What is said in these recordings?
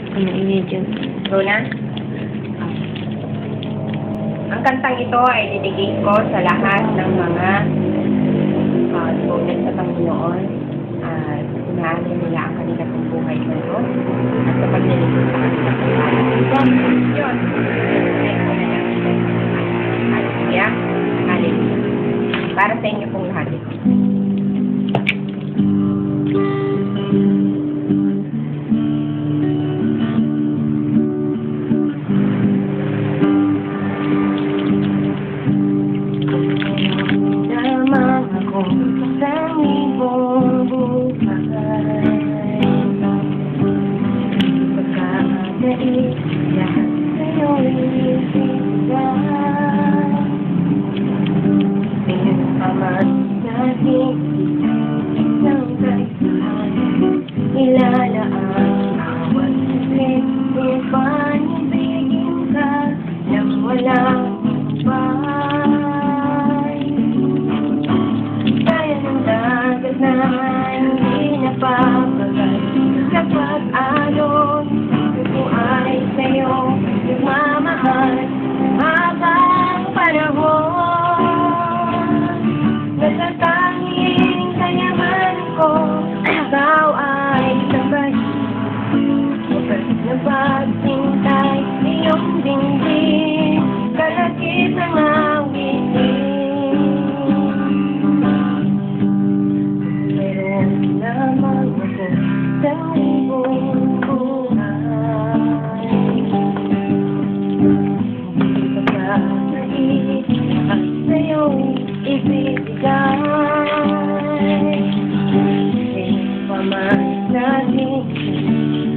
Ano, i-medyo. Go na? Ang kantang ito ay dedicate ko sa lahat ng mga devoted sa Panginoon at inahalin nila ang kanilang buhay na ito at sa paglilingkod sa kanilang buhay. Yun. Hallelujah. Hallelujah. Para sa inyo pong lahat ito. Pagtintay iyong dingding, kalakip ng awitin. Meron lamang ako sa iyong buhay. Hindi pagkakait at sa'yo'y ibibigay. Hindi pa man natin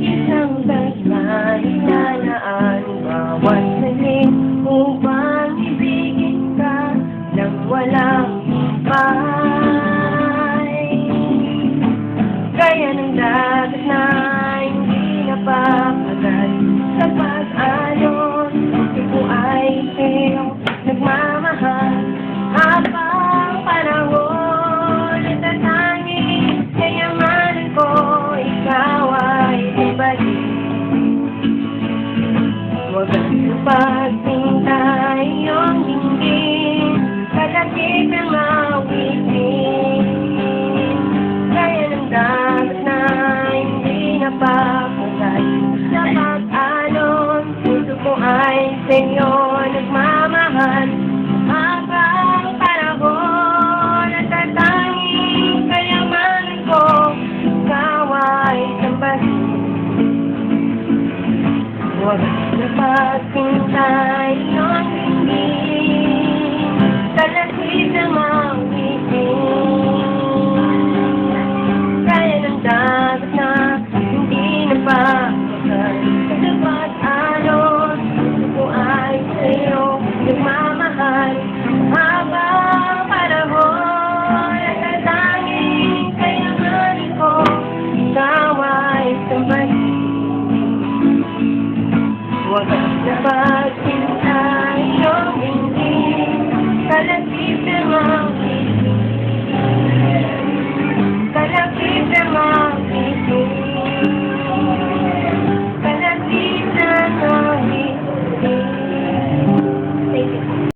isang dasal lalaan bawat saglit upang ibigin ka nang walang hintay. Gaya ng dagat na hindi napapagal sa pag-alon, ito ay sa'yo nagmamahal habang panahon. Natatanging kayamanan ko, ikaw ay ibalik. Huwag ang pagtintay iyong dingding, kalakip ng awitin. Gaya ng dagat na hindi napapagal sa pag-alon, puso ko ay sa'yo nagmamahal habang panahon. Natatanging kayamanan ko, ikaw ay sambahin. Huwag na pagtintay iyong dingding, kalakip ng awitin. Kaya ng dagat na hindi napapagal sa pag-alon, puso ko ay sa'yo nagmamahal habang panahon. Natatanging kayamanan ko, ikaw ay sambahin. Huwag na pagtintay iyong dingding, kalakip ng awitin.